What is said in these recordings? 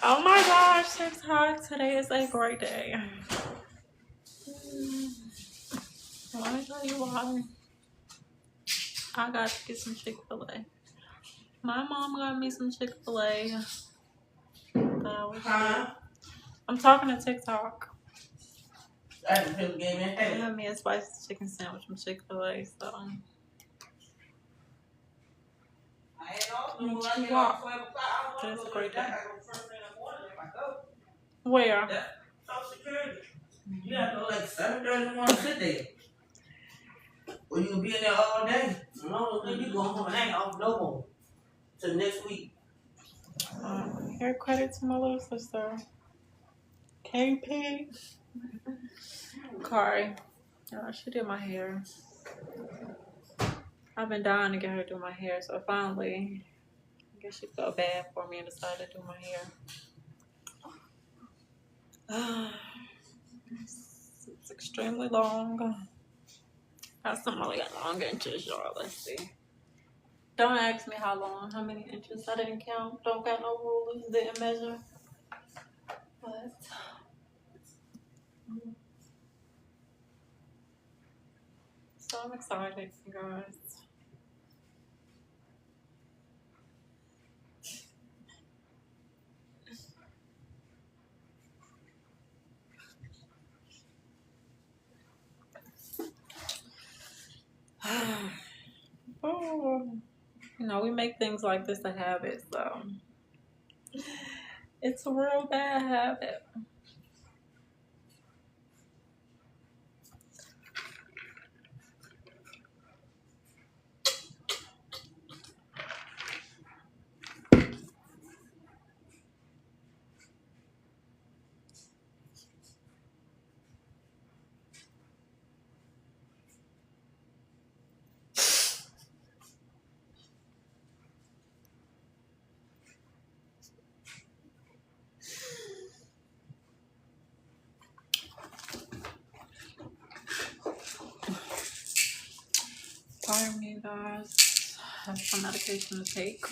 Oh my gosh, TikTok. Today is a great day. Let me tell you why. I got to get some Chick-fil-A. My mom got me some Chick-fil-A. I'm talking to TikTok. They have me a spicy chicken sandwich from Chick-fil-A, so. Today's a great day. Where? You have to go like 7:30 in the morning, sit there. Well, you can be in there all day. No, then you going home and ain't off no more. Till next week. Here, credit to my little sister. KP. Kari. She did my hair. I've been dying to get her to do my hair, so finally, I guess she felt bad for me and decided to do my hair. It's extremely long. Got some really long inches, y'all. Let's see. Don't ask me how long, how many inches. I didn't count. Don't got no rulers. Didn't measure. But so I'm excited, you guys. Oh, we make things like this a habit, so it's a real bad habit. Pardon me, guys. I have some medication to take.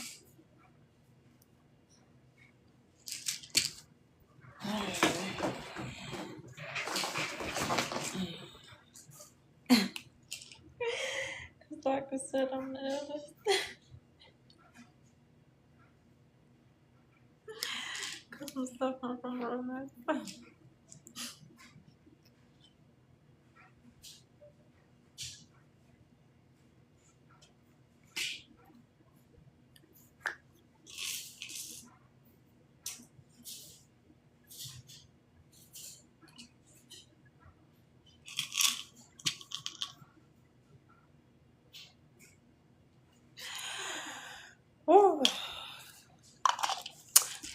The doctor said I'm nervous. Because I'm suffering from romance. Ooh.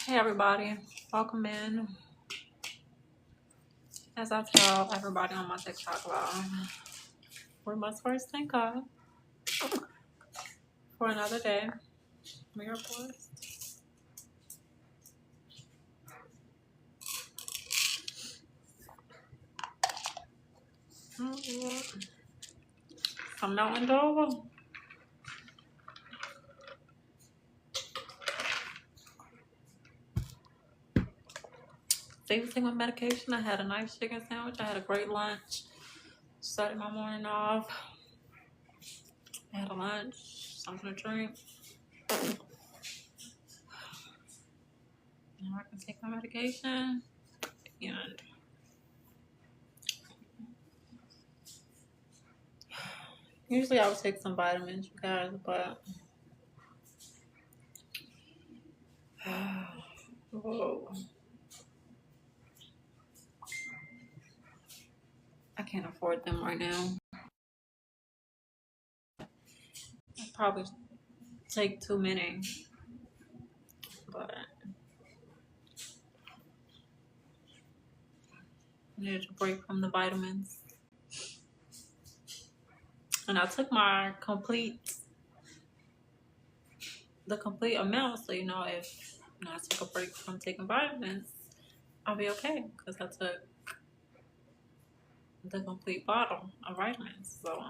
Hey everybody, welcome in. As I tell everybody on my TikTok live, we must first thank God for another day. We are blessed. I'm melting over. Same thing with medication. I had a nice chicken sandwich. I had a great lunch. Started my morning off. I had a lunch, something to drink. Now I can take my medication. And usually I would take some vitamins, you guys, but whoa. I can't afford them right now. I'd probably take too many, but I needed a break from the vitamins. And I took my complete amount, so if I take a break from taking vitamins, I'll be okay because I took the complete bottle of vitamins. So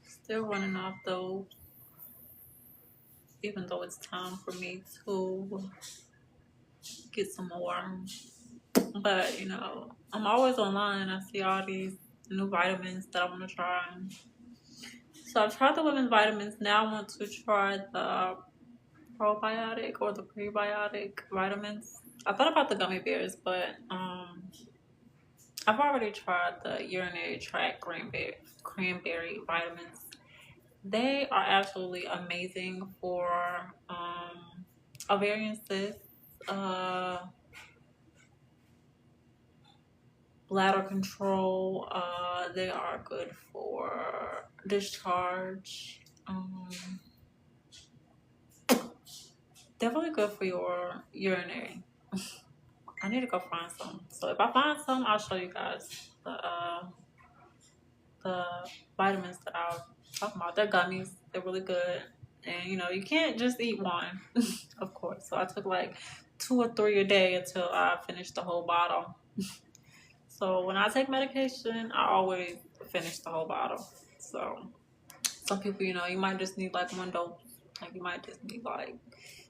still running off those. even though it's time for me to get some more. But you know, I'm always online. I see all these new vitamins that I want to try. So I've tried the women's vitamins. Now I want to try the probiotic or the prebiotic vitamins. I thought about the gummy bears, but I've already tried the urinary tract cranberry vitamins. They are absolutely amazing for ovarian cysts, bladder control. They are good for discharge. Definitely good for your urinary. I need to go find some. So if I find some, I'll show you guys the vitamins that I was talking about. They're gummies. They're really good. And you know, you can't just eat one, of course. So I took like 2 or 3 a day until I finished the whole bottle. So when I take medication, I always finish the whole bottle. So some people, you know, you might just need like 1 dose. Like you might just need like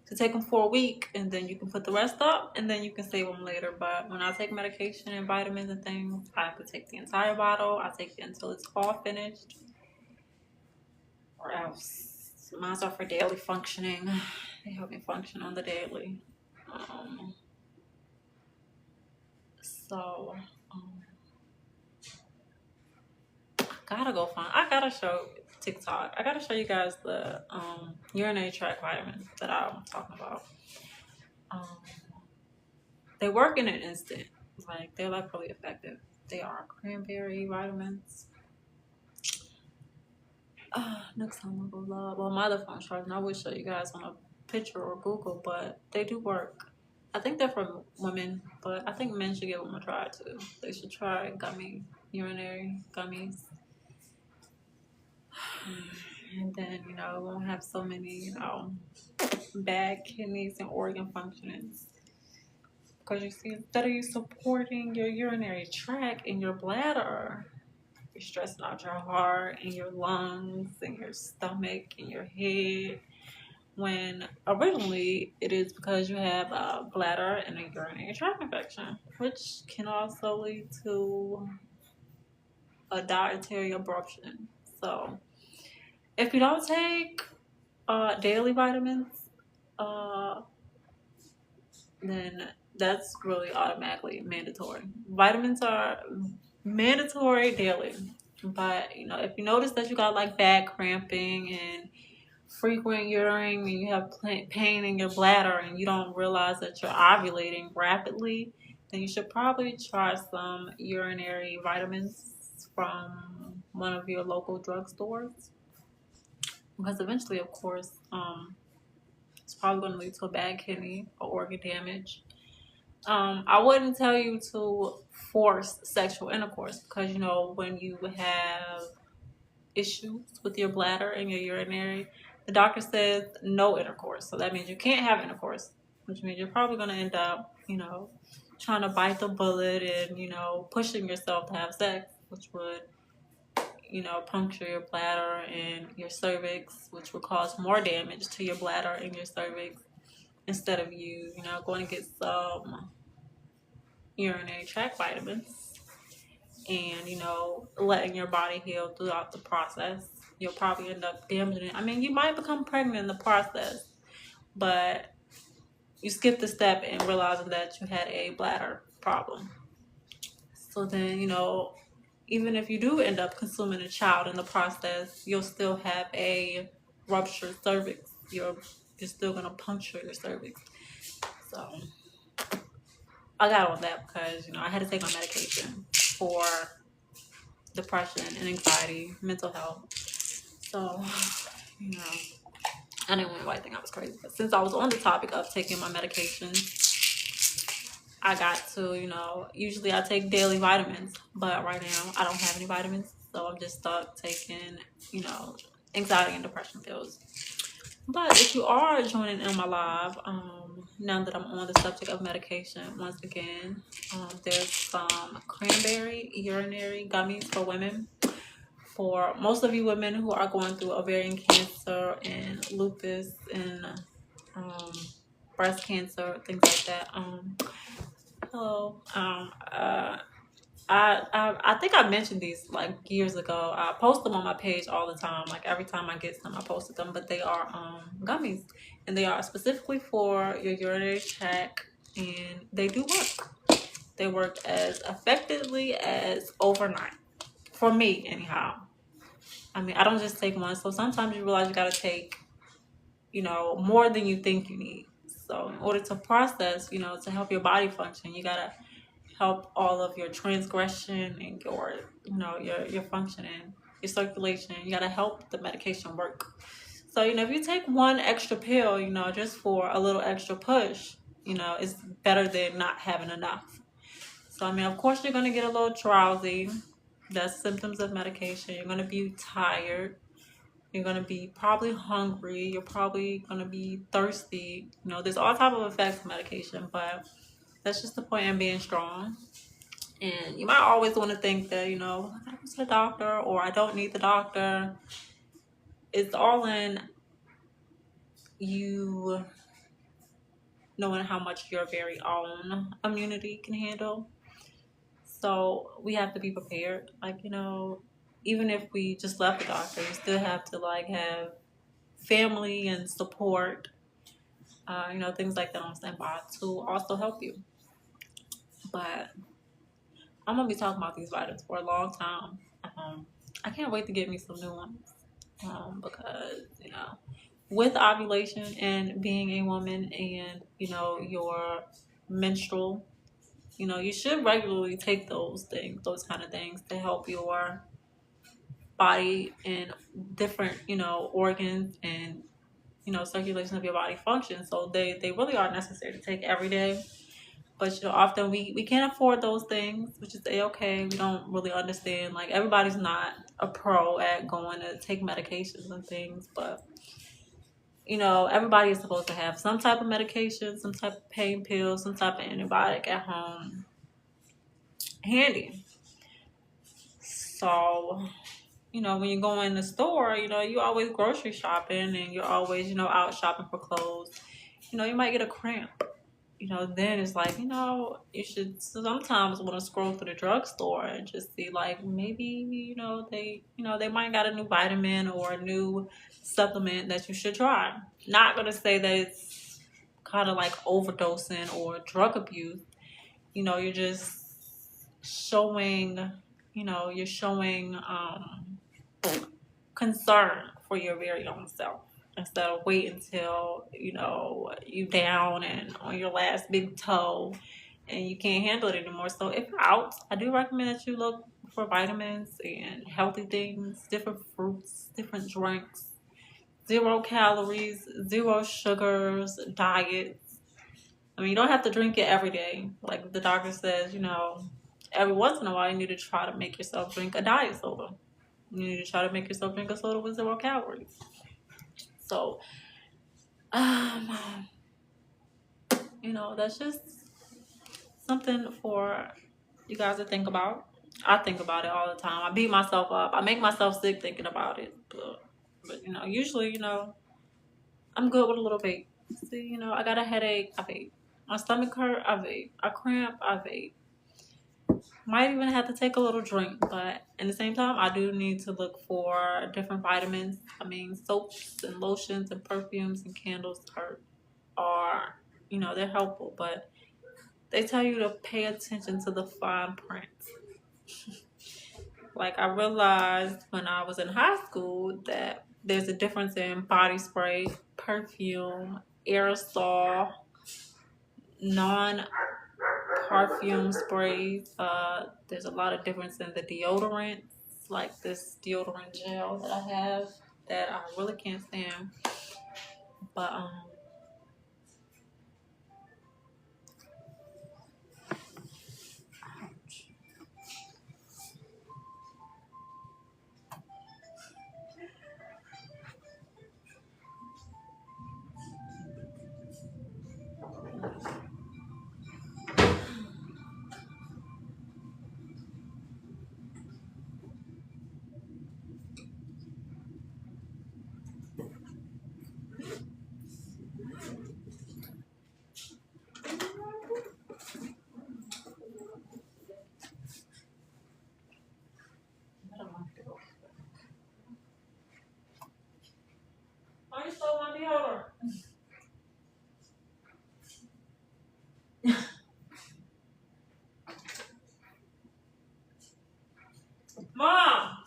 to take them for a week, and then you can put the rest up, and then you can save them later. But when I take medication and vitamins and things, I have to take the entire bottle. I take it until it's all finished, or else mine are for daily functioning. They help me function on the daily. I gotta show TikTok. I gotta show you guys the urinary tract vitamins that I'm talking about. They work in an instant. Like they're like really effective. They are cranberry vitamins. Next time I'll go live. Well, my other phone's charging. I will show you guys on a picture or Google, but they do work. I think they're for women, but I think men should give them a try too. They should try urinary gummies. And then, you know, we won't have so many, you know, bad kidneys and organ functions. Because you see, instead of you supporting your urinary tract and your bladder, you're stressing out your heart and your lungs and your stomach and your head. When originally it is because you have a bladder and a urinary tract infection, which can also lead to a dietary abruption. So if you don't take daily vitamins, then that's really automatically mandatory. Vitamins are mandatory daily. But, you know, if you notice that you got like bad cramping and frequent urine and you have pain in your bladder and you don't realize that you're ovulating rapidly, then you should probably try some urinary vitamins from one of your local drugstores. Because eventually, of course, it's probably going to lead to a bad kidney or organ damage. I wouldn't tell you to force sexual intercourse because, you know, when you have issues with your bladder and your urinary, the doctor says no intercourse. So that means you can't have intercourse, which means you're probably going to end up, you know, trying to bite the bullet and, you know, pushing yourself to have sex, which would, you know, puncture your bladder and your cervix, which would cause more damage to your bladder and your cervix, instead of you, you know, going to get some urinary tract vitamins and, you know, letting your body heal throughout the process. You'll probably end up damaging it. I mean, you might become pregnant in the process, but you skipped the step in realizing that you had a bladder problem. So then, you know, even if you do end up consuming a child in the process, you'll still have a ruptured cervix. You're still going to puncture your cervix. So I got on that because, you know, I had to take my medication for depression and anxiety, mental health. So, you know, I didn't want anybody to think I was crazy. But since I was on the topic of taking my medications, I got to, you know, usually I take daily vitamins, but right now I don't have any vitamins. So I'm just stuck taking, you know, anxiety and depression pills. But if you are joining in my live, now that I'm on the subject of medication, once again, there's some cranberry urinary gummies for women. For most of you women who are going through ovarian cancer and lupus and breast cancer, things like that. Hello. I think I mentioned these like years ago. I post them on my page all the time. Like every time I get some, I posted them. But they are gummies, and they are specifically for your urinary tract, and they do work. They work as effectively as overnight for me, anyhow. I mean, I don't just take one. So sometimes you realize you got to take, more than you think you need. So in order to process, to help your body function, you gotta help all of your transgression and your functioning, your circulation. You gotta help the medication work. So if you take one extra pill, just for a little extra push, it's better than not having enough. So I mean, of course, you're gonna get a little drowsy. That's symptoms of medication. You're gonna be tired. You're gonna be probably hungry. You're probably gonna be thirsty. There's all type of effects of medication, but that's just the point in being strong. And you might always want to think that, I gotta go to the doctor or I don't need the doctor. It's all in you knowing how much your very own immunity can handle. So we have to be prepared. Like, even if we just left the doctor, you still have to like have family and support, things like that on standby to also help you. But I'm gonna be talking about these vitamins for a long time. I can't wait to get me some new ones. Because with ovulation and being a woman and your menstrual, you should regularly take those kind of things to help your body and different organs and circulation of your body function. So they really are necessary to take every day. But often we can't afford those things, which is okay. We don't really understand. Like everybody's not a pro at going to take medications and things, but everybody is supposed to have some type of medication, some type of pain pill, some type of antibiotic at home handy. So when you go in the store, you always grocery shopping and you're always out shopping for clothes. You might get a cramp. Then it's like, you should sometimes want to scroll through the drugstore and just see like maybe, they might got a new vitamin or a new supplement that you should try. Not going to say that it's kind of like overdosing or drug abuse. You're just showing, you're showing concern for your very own self. Instead of wait until you down and on your last big toe and you can't handle it anymore. So if you're out, I do recommend that you look for vitamins and healthy things, different fruits, different drinks, 0 calories, 0 sugars, diets. I mean, you don't have to drink it every day. Like the doctor says, every once in a while you need to try to make yourself drink a diet soda. You need to try to make yourself drink a soda with 0 calories. So, that's just something for you guys to think about. I think about it all the time. I beat myself up. I make myself sick thinking about it. But usually, I'm good with a little vape. See, I got a headache, I vape. My stomach hurt, I vape. I cramp, I vape. Might even have to take a little drink, but at the same time, I do need to look for different vitamins. I mean, soaps and lotions and perfumes and candles are they're helpful, but they tell you to pay attention to the fine print. Like I realized when I was in high school that there's a difference in body spray, perfume, aerosol, non-perfume sprays. There's a lot of difference in the deodorants, like this deodorant gel that I have that I really can't stand. But want deodorant? Mom!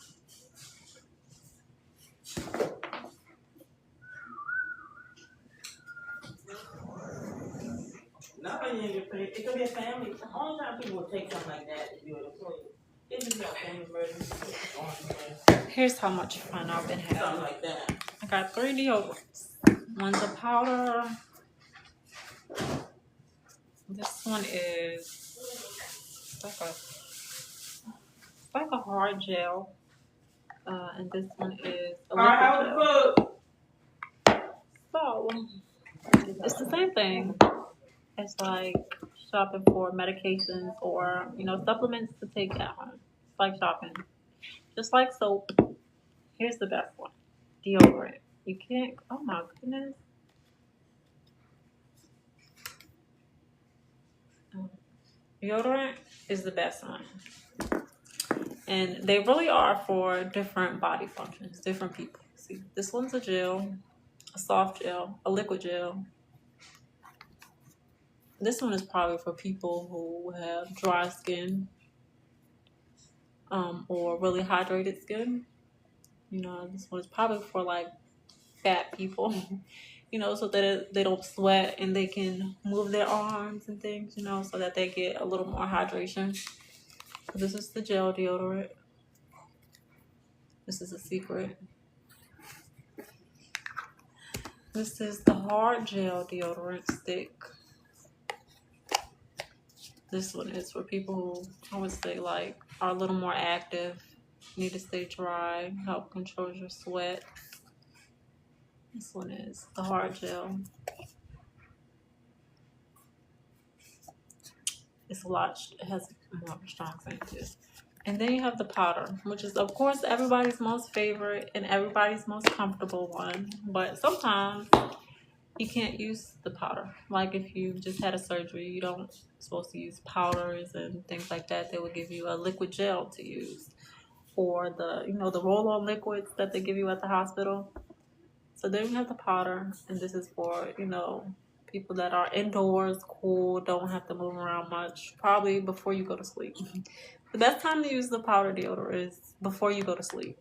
Not when you're in your family. It could be a family. The only time people would take something like that if you're an employee. It's just your family emergency. Here's how much fun I've been having. Something like that. I got 3 deodorants. One's a powder. This one is like a hard gel. And this one is a liquid gel. So it's the same thing. It's like shopping for medications or, you know, supplements to take at home. It's like shopping. Just like soap. Here's the best one. Deodorant. You can't, oh my goodness. Deodorant is the best one. And they really are for different body functions, different people. See, this one's a gel, a soft gel, a liquid gel. This one is probably for people who have dry skin or really hydrated skin. You know, this one is probably for like fat people, you know, so that they don't sweat and they can move their arms and things, you know, so that they get a little more hydration. So this is the gel deodorant. This is a secret. This is the hard gel deodorant stick. This one is for people who I would say like are a little more active, need to stay dry, help control your sweat. This one is the hard gel. It's a lot, it has more of a strong scent too. And then you have the powder, which is of course everybody's most favorite and everybody's most comfortable one. But sometimes you can't use the powder. Like if you just had a surgery, you don't supposed to use powders and things like that. They would give you a liquid gel to use, or the, you know, the roll-on liquids that they give you at the hospital. So then you have the powder, and this is for, you know, people that are indoors, cool, don't have to move around much, probably before you go to sleep. The best time to use the powder deodorant is before you go to sleep.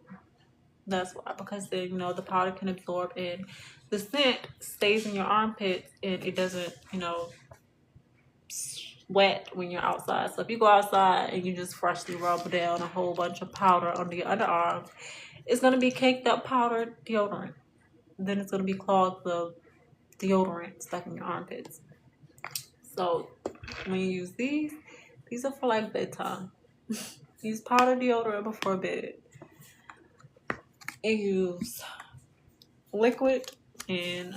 That's why, because then, you know, the powder can absorb and the scent stays in your armpits and it doesn't, you know, sweat when you're outside. So if you go outside and you just freshly rub down a whole bunch of powder under your underarms, it's going to be caked up powdered deodorant. Then it's going to be clogged the deodorant stuck in your armpits. So when you use these are for like bedtime. Use powder deodorant before bed. And use liquid and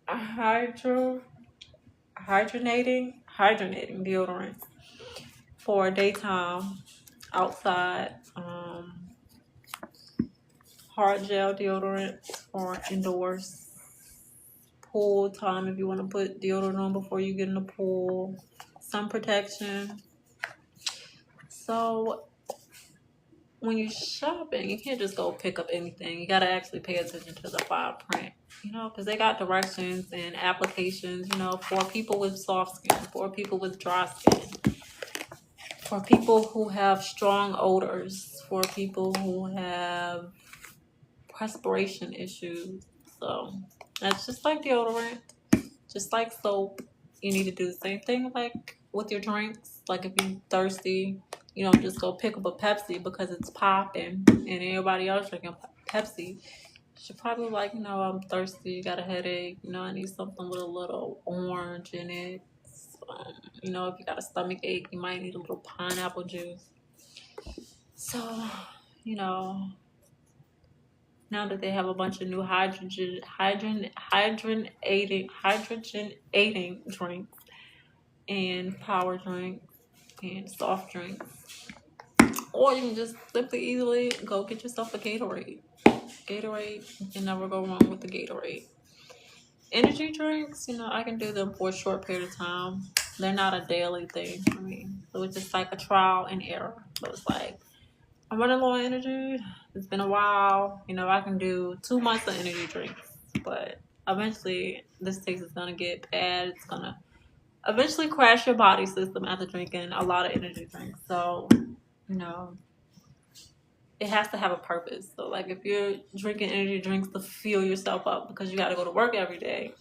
hydrogenating deodorant for daytime, outside. Hard gel deodorant for indoors. Pool time if you want to put deodorant on before you get in the pool. Sun protection. So when you're shopping, you can't just go pick up anything. You got to actually pay attention to the fine print, you know, because they got directions and applications, you know, for people with soft skin, for people with dry skin, for people who have strong odors, for people who have perspiration issues. So that's just like deodorant, just like soap. You need to do the same thing like with your drinks. Like if you're thirsty, you don't just go pick up a Pepsi because it's popping and everybody else drinking Pepsi. You should probably like, you know, I'm thirsty, got a headache, you know, I need something with a little orange in it. You know, if you got a stomach ache, you might need a little pineapple juice. So, you know, now that they have a bunch of new hydrogenating drinks and power drinks and soft drinks, or you can just simply easily go get yourself a Gatorade. You can never go wrong with the Gatorade. Energy drinks, you know, I can do them for a short period of time. They're not a daily thing for me. So it's just like a trial and error. So it's like I'm running low on energy. It's been a while. You know, I can do 2 months of energy drinks, but eventually this taste is gonna get bad. It's gonna eventually crash your body system after drinking a lot of energy drinks. So, you know, it has to have a purpose. So, like, if you're drinking energy drinks to fuel yourself up because you got to go to work every day,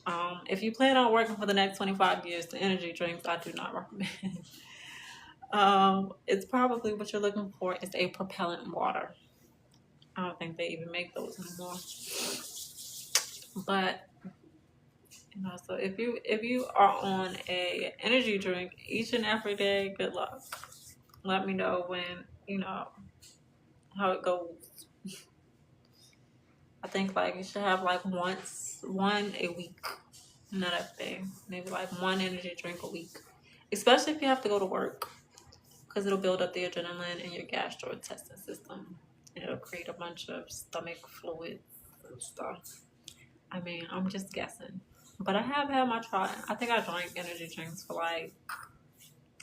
if you plan on working for the next 25 years, the energy drinks I do not recommend. It's probably what you're looking for is a propellant water. I don't think they even make those anymore. But you know, so if you are on a energy drink each and every day, good luck. Let me know when you know how it goes. I think like you should have like one a week, not a day. Maybe like one energy drink a week, especially if you have to go to work, because it'll build up the adrenaline in your gastrointestinal system, and it'll create a bunch of stomach fluids and stuff. I mean, I'm just guessing, but I have had my try. I think I drank energy drinks for like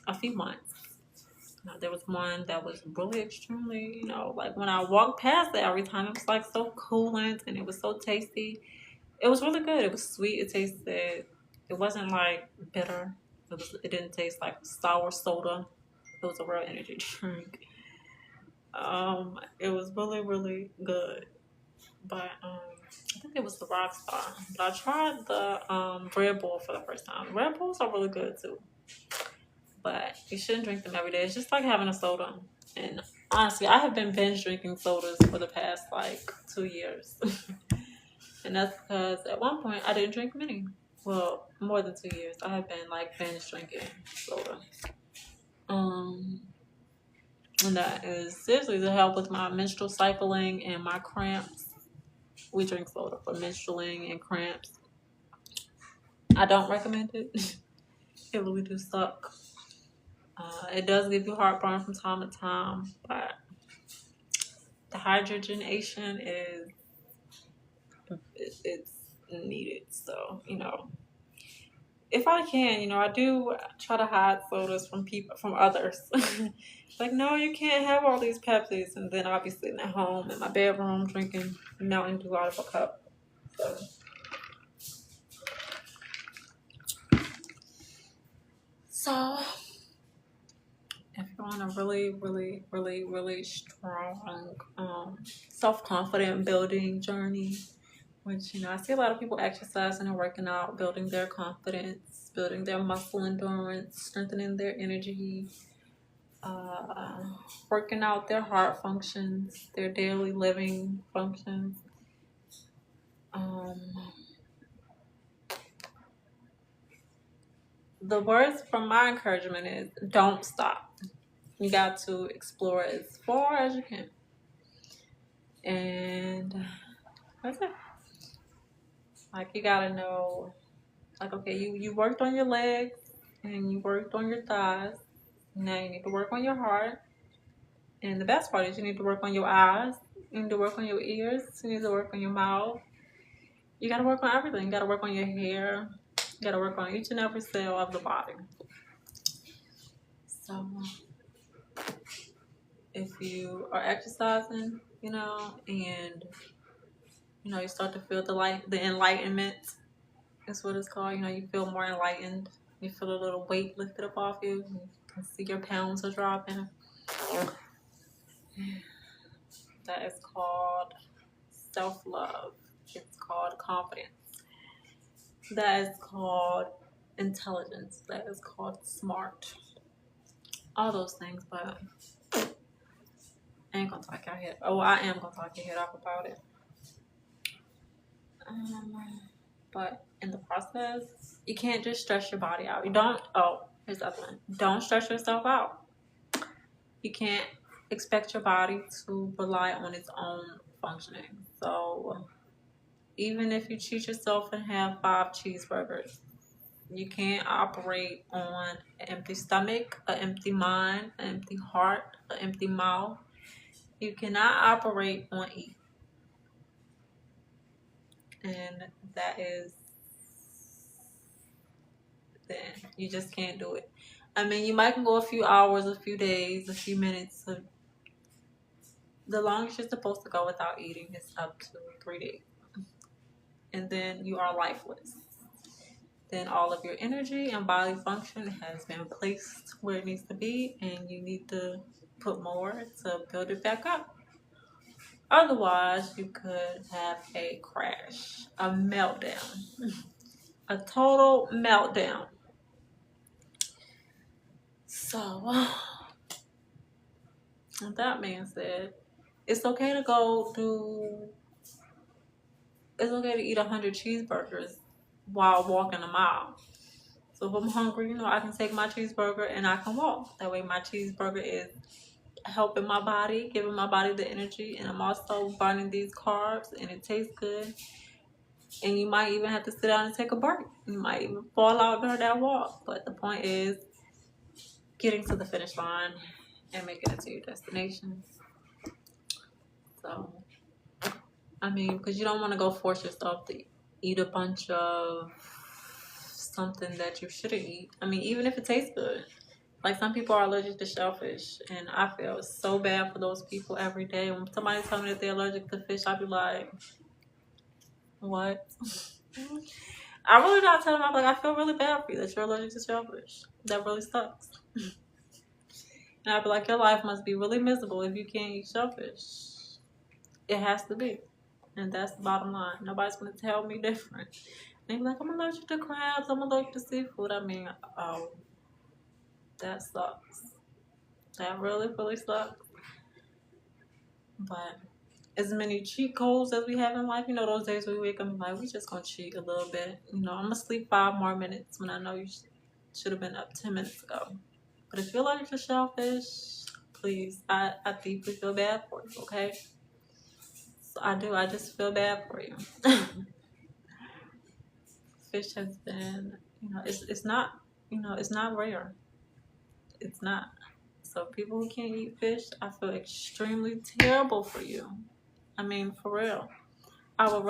a few months. There was one that was really extremely, like when I walked past it every time, it was like so coolant and it was so tasty. It was really good. It was sweet. It tasted. It wasn't like bitter. It didn't taste like sour soda. It was a real energy drink. It was really really good. But I think it was the Rockstar. But I tried the Red Bull for the first time. Red Bulls are really good too. But you shouldn't drink them every day. It's just like having a soda. And honestly, I have been binge drinking sodas for the past like 2 years. And that's because at one point I didn't drink many. Well, more than 2 years. I have been like binge drinking soda. And that is seriously to help with my menstrual cycling and my cramps. We drink soda for menstrualing and cramps. I don't recommend it. It really do suck. It does give you heartburn from time to time, but the hydrogenation it's needed. So if I can, I do try to hide sodas from others. Like, no, you can't have all these Pepsis, and then I'll be sitting at home in my bedroom drinking Mountain Dew out of a cup. So if you're on a really, really, really, really strong self-confident building journey, which I see a lot of people exercising and working out, building their confidence, building their muscle endurance, strengthening their energy, working out their heart functions, their daily living functions. The words from my encouragement is don't stop. You got to explore as far as you can. And that's it. Like, you gotta know, like, okay, you worked on your legs and you worked on your thighs. Now you need to work on your heart. And the best part is you need to work on your eyes. You need to work on your ears. You need to work on your mouth. You gotta work on everything. You gotta work on your hair. You gotta work on each and every cell of the body. So if you are exercising, and you start to feel the enlightenment is what it's called. You feel more enlightened. You feel a little weight lifted up off you. You can see your pounds are dropping. That is called self-love. It's called confidence. That is called intelligence. That is called smart. All those things, but I ain't gonna talk your head. Oh, I am gonna talk your head off about it. But in the process, you can't just stress your body out. Here's the other one. Don't stress yourself out. You can't expect your body to rely on its own functioning. So even if you treat yourself and have 5 cheeseburgers, you can't operate on an empty stomach, an empty mind, an empty heart, an empty mouth. You cannot operate on E. And that is, then you just can't do it. I mean, you might can go a few hours, a few days, a few minutes the longest you're supposed to go without eating is up to 3 days. And then you are lifeless. Then all of your energy and bodily function has been placed where it needs to be, and you need to put more to build it back up. Otherwise, you could have a crash, a meltdown, a total meltdown. So, with that being said, it's okay to it's okay to eat 100 cheeseburgers while walking a mile. So if I'm hungry, I can take my cheeseburger and I can walk. That way my cheeseburger is helping my body, giving my body the energy, and I'm also burning these carbs, and it tastes good. And you might even have to sit down and take a break. You might even fall out during that walk. But the point is getting to the finish line and making it to your destination. So, because you don't want to go force yourself to eat a bunch of something that you shouldn't eat. Even if it tastes good. Like, some people are allergic to shellfish, and I feel so bad for those people every day. When somebody tells me that they're allergic to fish, I'll be like, what? I really not tell them. I'm like, I feel really bad for you that you're allergic to shellfish. That really sucks. And I'd be like, your life must be really miserable if you can't eat shellfish. It has to be. And that's the bottom line. Nobody's going to tell me different. They be like, I'm allergic to crabs. I'm allergic to seafood. Oh, that sucks. That really, really sucks. But as many cheat codes as we have in life, those days we wake up and like, we just going to cheat a little bit. I'm going to sleep 5 more minutes when I know you should have been up 10 minutes ago. But if you're allergic to shellfish, please, I deeply feel bad for you, okay? So I just feel bad for you. Fish has been, it's not, it's not rare. It's not. So people who can't eat fish, I feel extremely terrible for you. For real. I would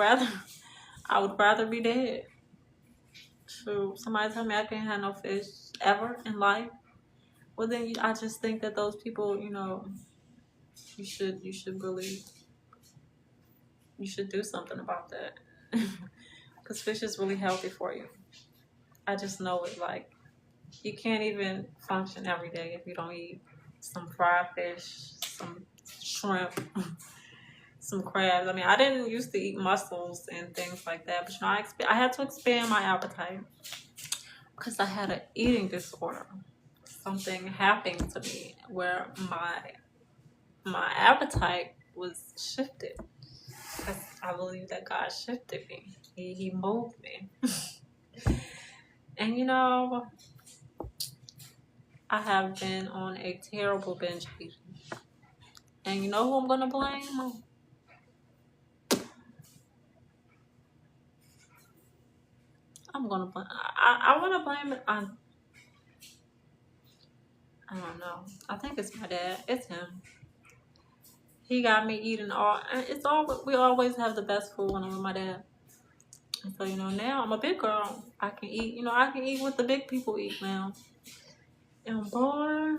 rather be dead. So somebody tell me I can't have no fish ever in life. Well, then I just think that those people, you should do something about that. Because fish is really healthy for you. I just know it. Like, you can't even function every day if you don't eat some fried fish, some shrimp, some crabs. I didn't used to eat mussels and things like that, but I had to expand my appetite because I had an eating disorder. Something happened to me where my appetite was shifted. Because I believe that God shifted me. He moved me. And I have been on a terrible binge eating. And you know who I'm gonna blame? I want to blame it on, I don't know. I think it's my dad. It's him. He got me eating we always have the best food when I'm with my dad. And so, now I'm a big girl. I can eat, I can eat what the big people eat now. And boy,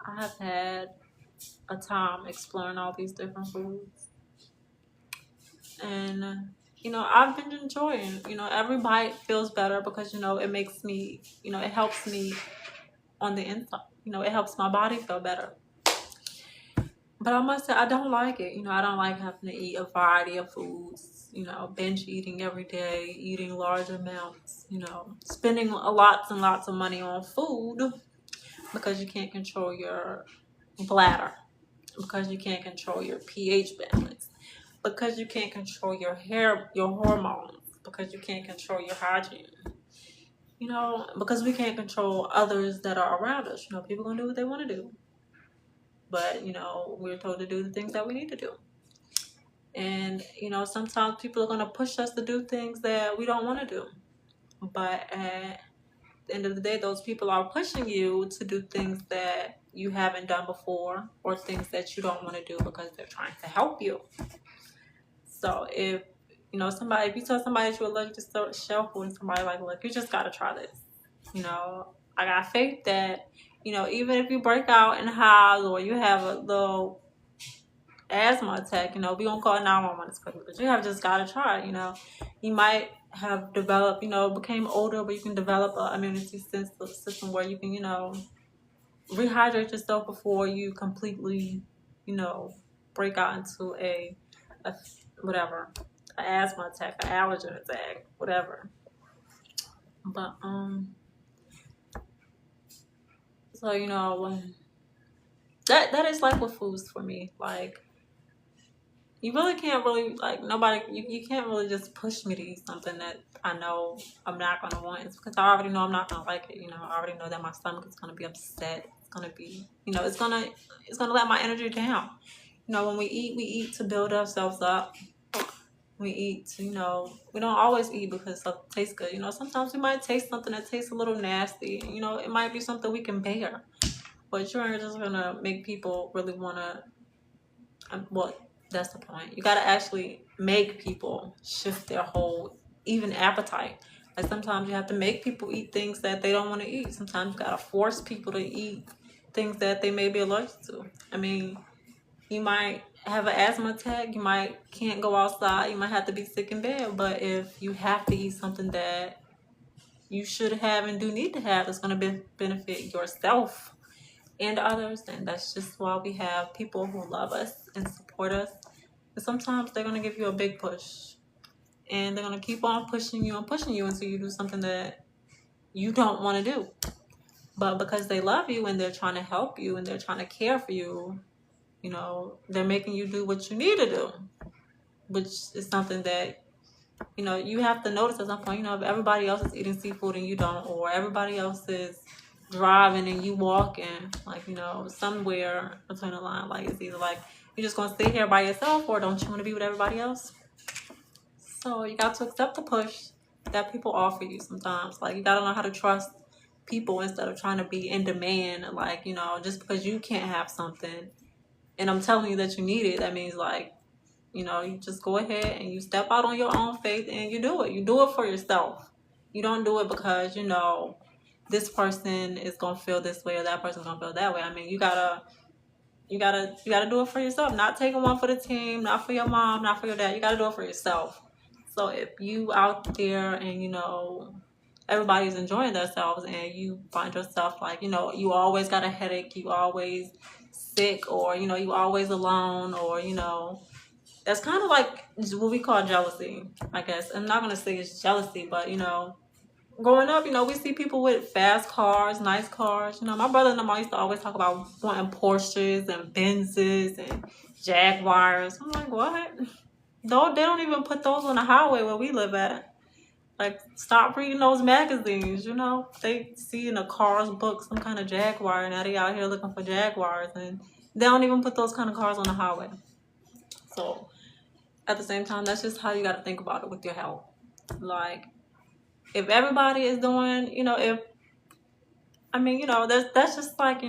I have had a time exploring all these different foods. And, I've been enjoying, every bite feels better because, it makes me, it helps me on the inside. It helps my body feel better. But I must say, I don't like it. I don't like having to eat a variety of foods, binge eating every day, eating large amounts, spending lots and lots of money on food because you can't control your bladder, because you can't control your pH balance, because you can't control your hair, your hormones, because you can't control your hygiene, because we can't control others that are around us. People gonna do what they want to do. But, we're told to do the things that we need to do. And, sometimes people are going to push us to do things that we don't want to do. But at the end of the day, those people are pushing you to do things that you haven't done before, or things that you don't want to do because they're trying to help you. So if you tell somebody that you're allergic to shellfish, and somebody like, look, you just got to try this. I got faith that, even if you break out in hives or you have a little asthma attack, we don't call 911 as quickly, but you have just got to try, You might have developed, became older, but you can develop an immunity system where you can, rehydrate yourself before you completely, break out into a whatever, an asthma attack, an allergen attack, whatever. But, so, that is like with foods for me. Like, you really can't really, like, nobody, you can't really just push me to eat something that I know I'm not going to want. It's because I already know I'm not going to like it. I already know that my stomach is going to be upset. It's going to be, it's going to let my energy down. When we eat to build ourselves up. We eat to, we don't always eat because stuff tastes good. Sometimes we might taste something that tastes a little nasty. It might be something we can bear. But you aren't just going to make people really want to, well, that's the point. You got to actually make people shift their whole, even appetite. Like sometimes you have to make people eat things that they don't want to eat. Sometimes you got to force people to eat things that they may be allergic to. I mean, you might have an asthma attack. You can't go outside. You might have to be sick in bed. But if you have to eat something that you should have and do need to have that's going to benefit yourself and others, and that's just why we have people who love us and support us. And sometimes they're going to give you a big push, and they're going to keep on pushing you until you do something that you don't want to do. But because they love you and they're trying to help you and they're trying to care for you, they're making you do what you need to do, which is something that, you have to notice at some point. If everybody else is eating seafood and you don't, or everybody else is driving and you walking, like, somewhere between the line, like it's either like you're just gonna sit here by yourself, or don't you want to be with everybody else? So you got to accept the push that people offer you sometimes. Like, you gotta know how to trust people instead of trying to be in demand. Like, just because you can't have something and I'm telling you that you need it, that means like, you just go ahead and you step out on your own faith and you do it. You do it for yourself. You don't do it because, this person is gonna feel this way or that person's gonna feel that way. I mean, you gotta do it for yourself. Not taking one for the team, not for your mom, not for your dad. You gotta do it for yourself. So if you out there and everybody's enjoying themselves and you find yourself like, you always got a headache, you always sick, or you always alone, or that's kind of like what we call jealousy, I guess. I'm not gonna say it's jealousy, but growing up, we see people with fast cars, nice cars. My brother and I used to always talk about wanting Porsches and Benzes and Jaguars. I'm like, what? No, they don't even put those on the highway where we live at. Like, stop reading those magazines, They see in a car's book some kind of Jaguar, and now they out here looking for Jaguars, and they don't even put those kind of cars on the highway. So, at the same time, that's just how you got to think about it with your health. Like, if everybody is doing, that's just like,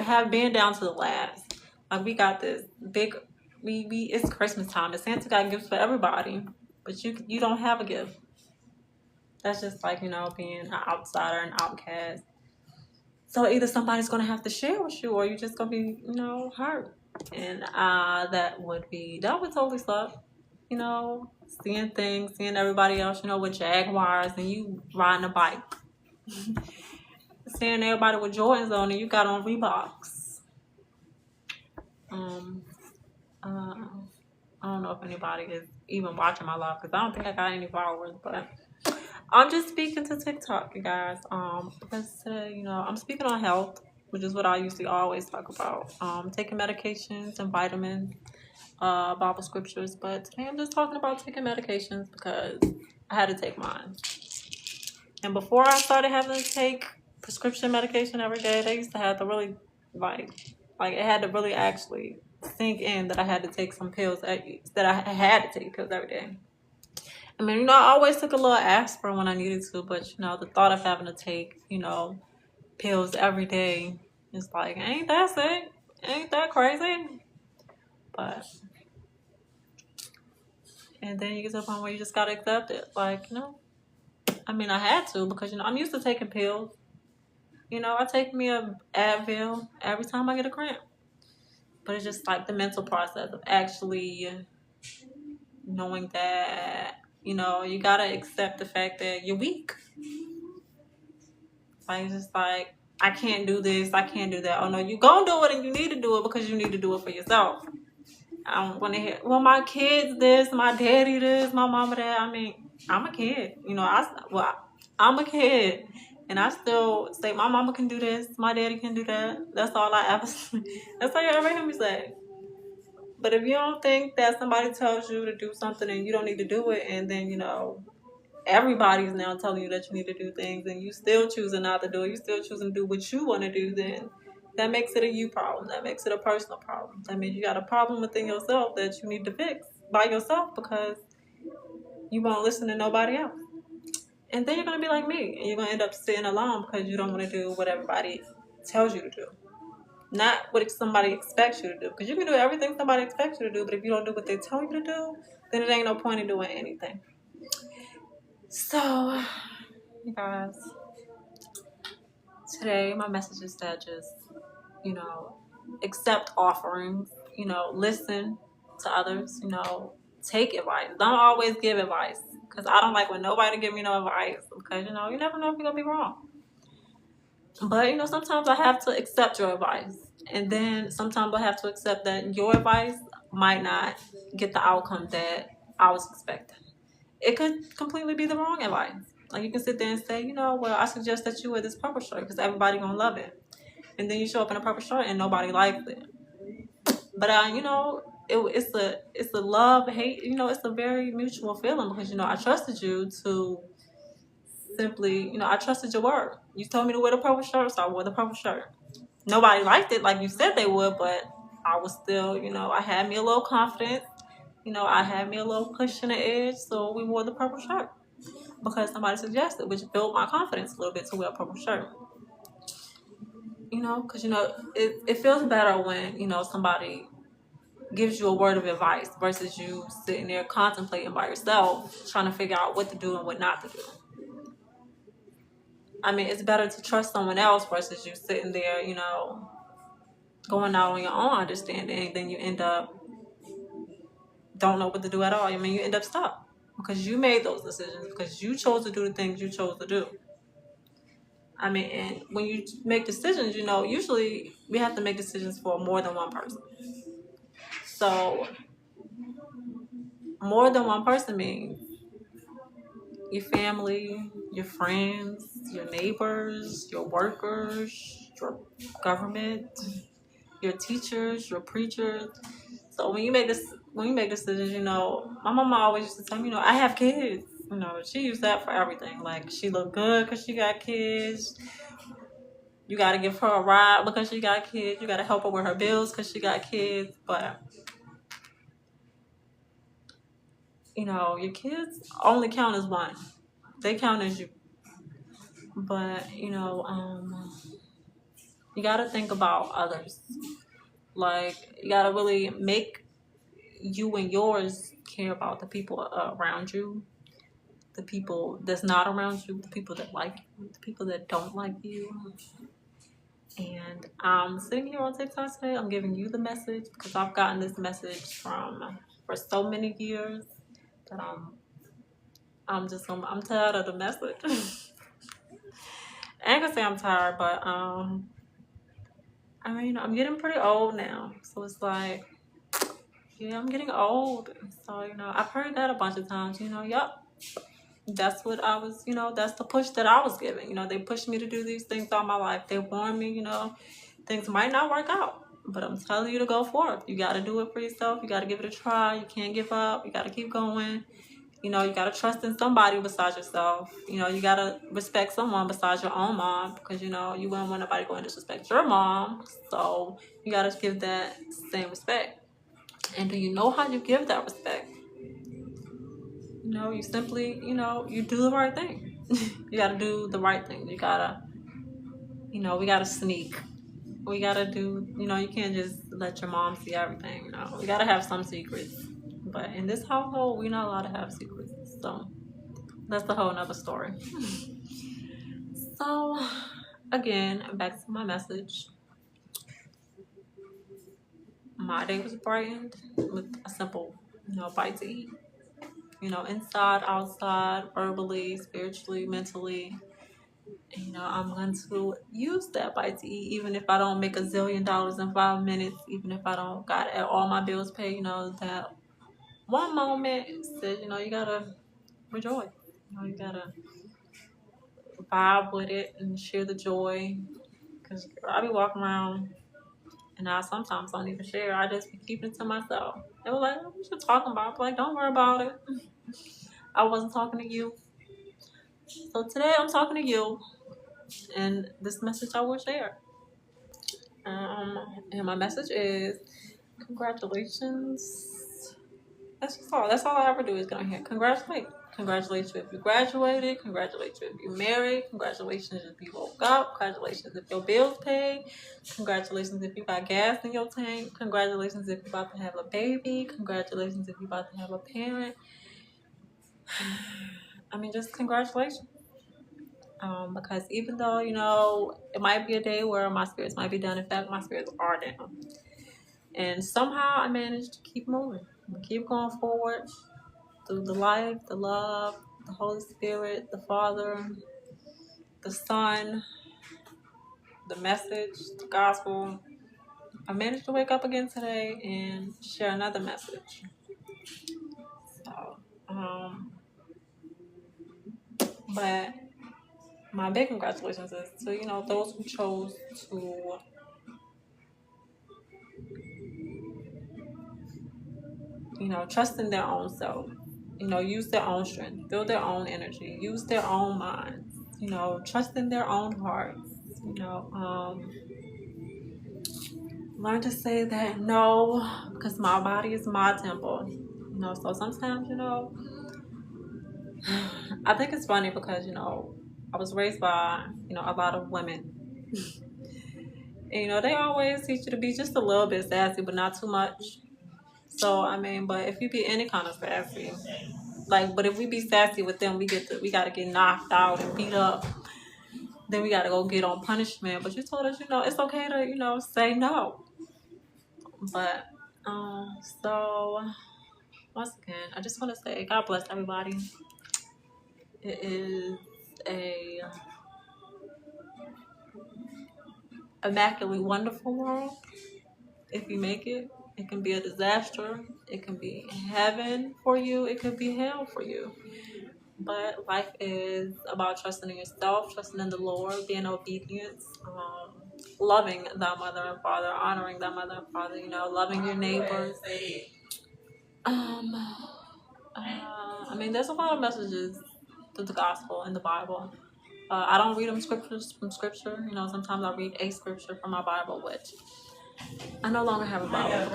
have been down to the last. Like, we got this big, it's Christmas time, and Santa got gifts for everybody, but you don't have a gift. That's just like, being an outsider, an outcast. So either somebody's going to have to share with you, or you're just going to be, hurt. And that would totally suck. Seeing seeing everybody else, with Jaguars and you riding a bike. Seeing everybody with Jordans on and you got on Reeboks. I don't know if anybody is even watching my live because I don't think I got any followers, but I'm just speaking to TikTok, you guys. Because today, I'm speaking on health, which is what I usually always talk about. Taking medications and vitamins, Bible scriptures, but today I'm just talking about taking medications because I had to take mine. And before I started having to take prescription medication every day, they used to have to really like it had to really actually sink in that I had to take some pills, that I had to take pills every day. I mean, I always took a little aspirin when I needed to, but the thought of having to take, pills every day is like, ain't that sick? Ain't that crazy? But and then you get to the point where you just gotta accept it. Like, I had to because I'm used to taking pills. I take me a Advil every time I get a cramp. But it's just like the mental process of actually knowing that, you know, you gotta accept the fact that you're weak. Like, it's just like, I can't do this, I can't do that. Oh no, you gonna do it, and you need to do it because you need to do it for yourself. I don't want to hear, well, my kids this, my daddy this, my mama that. I mean, I'm a kid. You know, I'm a kid. And I still say, my mama can do this, my daddy can do that. That's all I ever that's all you ever hear me say. But if you don't think that somebody tells you to do something and you don't need to do it, and then, you know, everybody's now telling you that you need to do things and you still choosing not to do it, you still choosing to do what you want to do, then that makes it a you problem. That makes it a personal problem. That means you got a problem within yourself that you need to fix by yourself because you won't listen to nobody else. And then you're going to be like me and you're going to end up sitting alone because you don't want to do what everybody tells you to do. Not what somebody expects you to do. Because you can do everything somebody expects you to do, but if you don't do what they tell you to do, then it ain't no point in doing anything. So, you guys, today my message is that just, you know, accept offerings, you know, listen to others, you know, take advice. Don't always give advice because I don't like when nobody give me no advice because, you know, you never know if you're going to be wrong. But, you know, sometimes I have to accept your advice. And then sometimes I have to accept that your advice might not get the outcome that I was expecting. It could completely be the wrong advice. Like, you can sit there and say, you know, well, I suggest that you wear this purple shirt because everybody gonna love it. And then you show up in a purple shirt and nobody likes it. But, you know, it's a love, hate, you know, it's a very mutual feeling because, you know, I trusted you to simply, you know, I trusted your word. You told me to wear the purple shirt, so I wore the purple shirt. Nobody liked it like you said they would, but I was still, you know, I had me a little confidence. You know, I had me a little push in the edge, so we wore the purple shirt because somebody suggested, which built my confidence a little bit to wear a purple shirt. You know, because, you know, it feels better when, you know, somebody gives you a word of advice versus you sitting there contemplating by yourself, trying to figure out what to do and what not to do. I mean, it's better to trust someone else versus you sitting there, you know, going out on your own understanding, and then you end up don't know what to do at all. I mean, you end up stuck because you made those decisions, because you chose to do the things you chose to do. I mean, and when you make decisions, you know, usually we have to make decisions for more than one person. So more than one person means your family, your friends, your neighbors, your workers, your government, your teachers, your preachers. So when you make decisions, you know, my mama always used to tell me, you know, I have kids. You know, she used that for everything. Like, she look good because she got kids. You got to give her a ride because she got kids. You got to help her with her bills because she got kids. But, you know, your kids only count as one. They count as you. But, you know, you got to think about others. Like, you got to really make you and yours care about the people around you, the people that's not around you, the people that like you, the people that don't like you. And I'm sitting here on TikTok today. I'm giving you the message because I've gotten this message for so many years that I'm tired of the message. I ain't gonna say I'm tired, but I mean, I'm getting pretty old now, so it's like, yeah, I'm getting old. So, you know, I've heard that a bunch of times. You know, yup. That's what I was, you know, that's the push that I was given. You know, they pushed me to do these things all my life. They warned me, you know, things might not work out, but I'm telling you to go forth. You got to do it for yourself. You got to give it a try. You can't give up. You got to keep going. You know, you got to trust in somebody besides yourself. You know, you got to respect someone besides your own mom because, you know, you wouldn't want nobody going to disrespect your mom. So you got to give that same respect. And do you know how you give that respect? You know, you simply, you know, you do the right thing. You got to do the right thing. You got to, you know, we got to sneak. We got to do, you know, you can't just let your mom see everything. You know, we got to have some secrets. But in this household, we're not allowed to have secrets. So that's a whole nother story. So, again, back to my message. my day was brightened with a simple, bite to eat. Inside, outside, verbally, spiritually, mentally. I'm going to use that bite to eat, even if I don't make $1 zillion in 5 minutes, even if I don't got all my bills paid. That one moment says, you gotta rejoice. You gotta vibe with it and share the joy. Because I be walking around and I sometimes don't even share. I just be keeping it to myself. They were like, what you talking about? I'm like, don't worry about it. I wasn't talking to you. So today I'm talking to you. And this message I will share. And my message is congratulations. That's all I ever do is go here. Congratulate. Congratulations if you graduated. Congratulations if you married. Congratulations if you woke up. Congratulations if your bills paid. Congratulations if you got gas in your tank. Congratulations if you're about to have a baby. Congratulations if you're about to have a parent. I mean, just congratulations. Because even though, it might be a day where my spirits might be down. In fact, my spirits are down. And somehow I managed to keep moving. Keep going forward through the life, the love, the Holy Spirit, the Father, the Son, the message, the gospel. I managed to wake up again today and share another message. So, but my big congratulations is to, those who chose to trust in their own self, use their own strength, feel their own energy, use their own minds, trust in their own hearts, learn to say that no, because my body is my temple, so sometimes, I think it's funny because, I was raised by, a lot of women. And, they always teach you to be just a little bit sassy, but not too much. So, I mean, but if you be any kind of sassy, but if we be sassy with them, we gotta get knocked out and beat up. Then we gotta go get on punishment. But you told us, it's okay to, say no. But, so, once again, I just want to say, God bless everybody. It is a immaculately wonderful world. If you make it, it can be a disaster. It can be heaven for you. It could be hell for you. But life is about trusting in yourself, trusting in the Lord, being obedient, loving thy mother and father, honoring thy mother and father, loving your neighbors. I mean, there's a lot of messages to the gospel in the Bible. I don't read them scriptures from scripture. Sometimes I read a scripture from my Bible, which I no longer have a Bible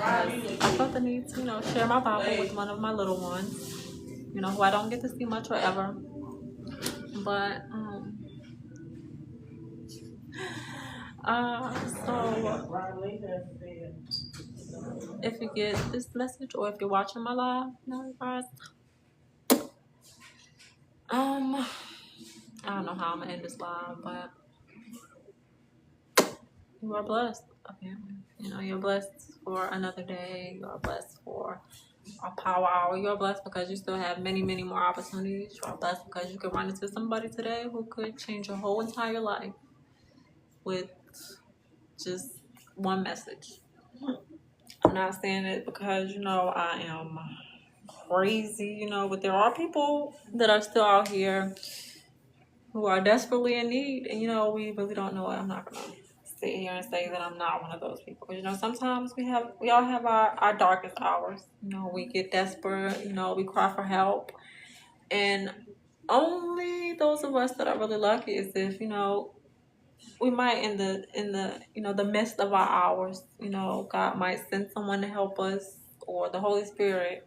because I felt the need to, share my Bible with one of my little ones, who I don't get to see much or ever. But, so if you get this message or if you're watching my live, guys, I don't know how I'm gonna end this live, but you are blessed. Okay, you're blessed for another day. You are blessed for a power hour. You are blessed because you still have many, many more opportunities. You are blessed because you could run into somebody today who could change your whole entire life with just one message. I'm not saying it because I am crazy, but there are people that are still out here who are desperately in need, and we really don't know it. I'm not gonna sit here and say that I'm not one of those people, because sometimes we all have our darkest hours. We get desperate, we cry for help, and only those of us that are really lucky is if we might in the midst of our hours, God might send someone to help us, or the Holy Spirit,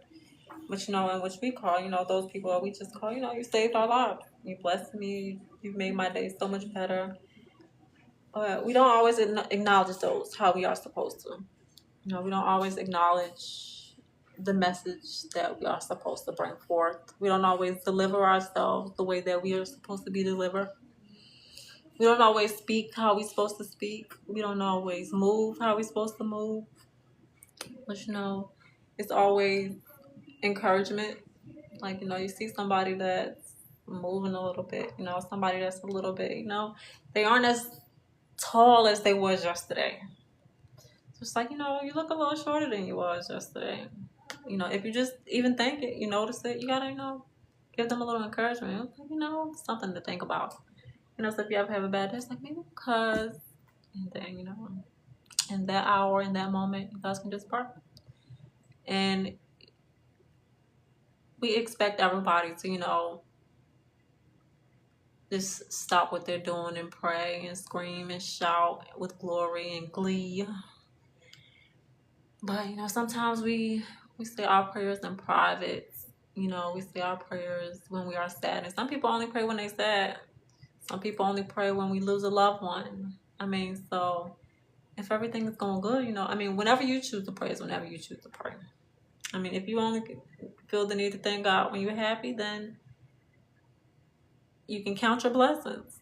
which in which we call, those people we just call, you saved our lives. You blessed me. You've made my day so much better. But we don't always acknowledge those how we are supposed to. We don't always acknowledge the message that we are supposed to bring forth. We don't always deliver ourselves the way that we are supposed to be delivered. We don't always speak how we're supposed to speak. We don't always move how we're supposed to move. But you know, it's always encouragement. Like, you know, you see somebody that's moving a little bit, you know, somebody that's a little bit, you know, they aren't as tall as they was yesterday. So it's like, you know, you look a little shorter than you was yesterday. You know, if you just even think it, you notice it, you gotta, you know, give them a little encouragement. It's like, you know, something to think about. You know, so if you ever have a bad day, it's like maybe because, and then, you know, in that hour, in that moment, you guys can just pray. And we expect everybody to, you know, just stop what they're doing and pray and scream and shout with glory and glee. But you know, sometimes we say our prayers in private. You know, we say our prayers when we are sad. And some people only pray when they're sad. Some people only pray when we lose a loved one. I mean, so if everything is going good, you know, I mean, whenever you choose to pray is whenever you choose to pray. I mean, if you only feel the need to thank God when you're happy, then you can count your blessings.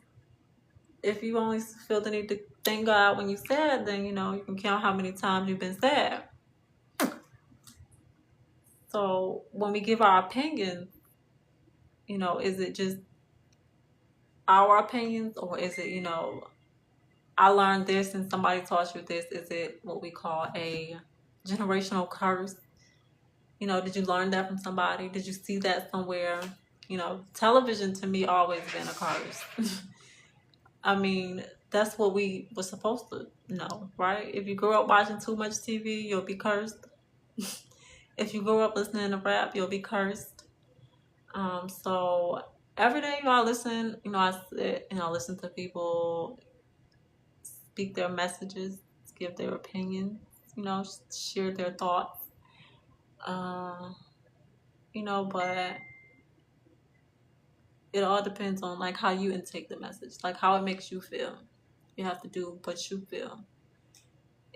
If you only feel the need to thank God when you're sad, then, you know, you can count how many times you've been sad. So when we give our opinions, you know, is it just our opinions, or is it, you know, I learned this and somebody taught you this? Is it what we call a generational curse? You know, did you learn that from somebody? Did you see that somewhere? You know, television to me always been a curse. I mean, that's what we were supposed to know, right? If you grow up watching too much TV, you'll be cursed. If you grow up listening to rap, you'll be cursed. So every day, you know, I listen. You know, I sit and I listen to people speak their messages, give their opinions. You know, share their thoughts. You know, but it all depends on like how you intake the message, like how it makes you feel. You have to do what you feel.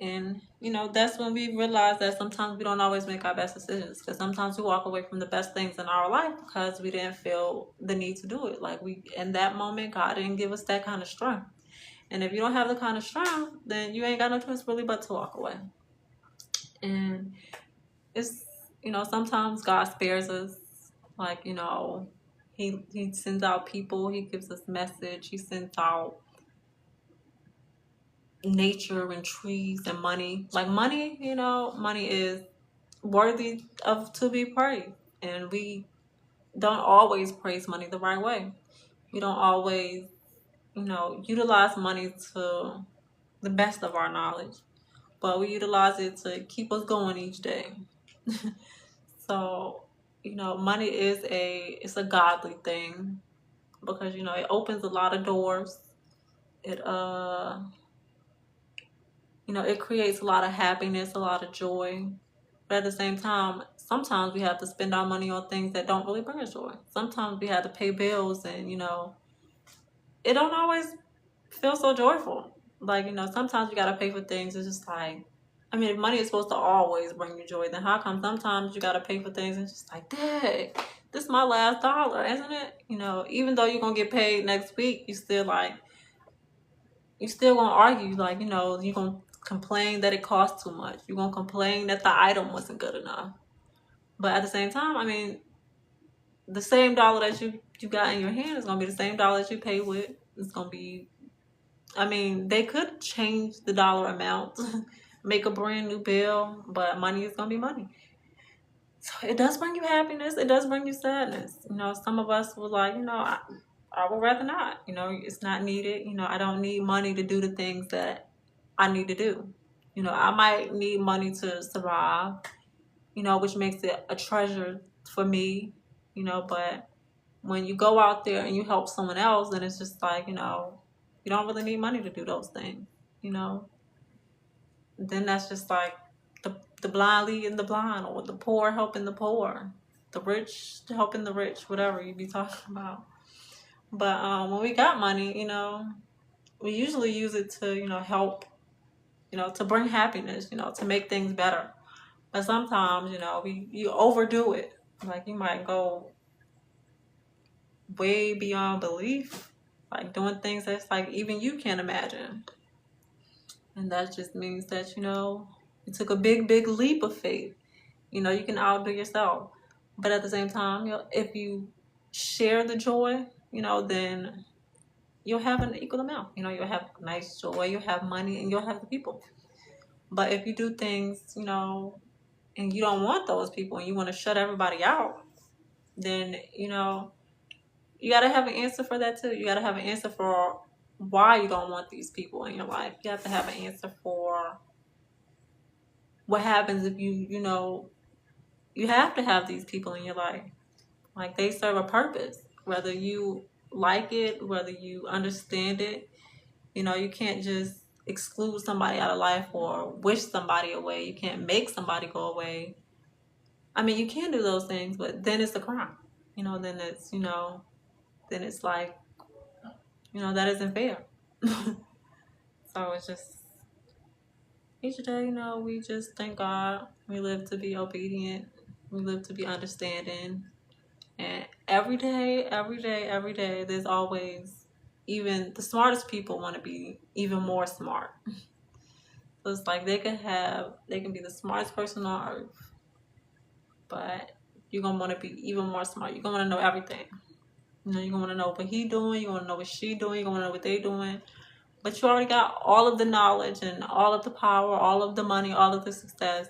And, you know, that's when we realize that sometimes we don't always make our best decisions, because sometimes we walk away from the best things in our life because we didn't feel the need to do it. Like in that moment, God didn't give us that kind of strength. And if you don't have the kind of strength, then you ain't got no choice really but to walk away. And it's, you know, sometimes God spares us. Like, you know, he sends out people, he gives us message, he sends out nature and trees and money. Like money, you know, money is worthy of to be praised. And we don't always praise money the right way. We don't always, you know, utilize money to the best of our knowledge. But we utilize it to keep us going each day. So, you know, money is it's a godly thing, because, you know, it opens a lot of doors. It you know, it creates a lot of happiness, a lot of joy. But at the same time, sometimes we have to spend our money on things that don't really bring us joy. Sometimes we have to pay bills, and, you know, it don't always feel so joyful. Like, you know, sometimes you gotta pay for things. It's just like, I mean, if money is supposed to always bring you joy, then how come sometimes you gotta pay for things and it's just like, dang, this is my last dollar, isn't it? You know, even though you're gonna get paid next week, you still gonna argue, like, you know, you're gonna complain that it costs too much. You're gonna complain that the item wasn't good enough. But at the same time, I mean, the same dollar that you got in your hand is gonna be the same dollar that you pay with. It's gonna be, I mean, they could change the dollar amount, make a brand new bill, but money is gonna be money. So it does bring you happiness. It does bring you sadness. You know, some of us were like, you know, I would rather not. You know, it's not needed. You know, I don't need money to do the things that I need to do. You know, I might need money to survive, you know, which makes it a treasure for me, you know, but when you go out there and you help someone else, then it's just like, you know, you don't really need money to do those things, you know. Then that's just like the blind leading the blind, or the poor helping the poor, the rich helping the rich, whatever you be talking about. But when we got money, you know, we usually use it to, you know, help, you know, to bring happiness, you know, to make things better. But sometimes, you know, you overdo it. Like, you might go way beyond belief, like doing things that's like even you can't imagine. And that just means that, you know, You took a big leap of faith. You can outdo yourself. But at the same time, if you share the joy, then you'll have an equal amount. You'll have nice joy, you'll have money, and you'll have the people. But if you do things, and you don't want those people and you want to shut everybody out, then, you got to have an answer for that too. You got to have an answer for why you don't want these people in your life. You have to have an answer for what happens if you have to have these people in your life. Like, they serve a purpose, whether you like it, whether you understand it. You can't just exclude somebody out of life or wish somebody away. You can't make somebody go away. I mean, you can do those things, but then it's a crime. Then it's like, that isn't fair. So it's just, each day, we just thank God. We live to be obedient. We live to be understanding. And every day, there's always, even the smartest people want to be even more smart. So it's like they can be the smartest person on earth, but you're going to want to be even more smart. You're going to want to know everything. You're going to want to know what he doing. You're going to know what she doing. You're going to know what they doing. But you already got all of the knowledge and all of the power, all of the money, all of the success.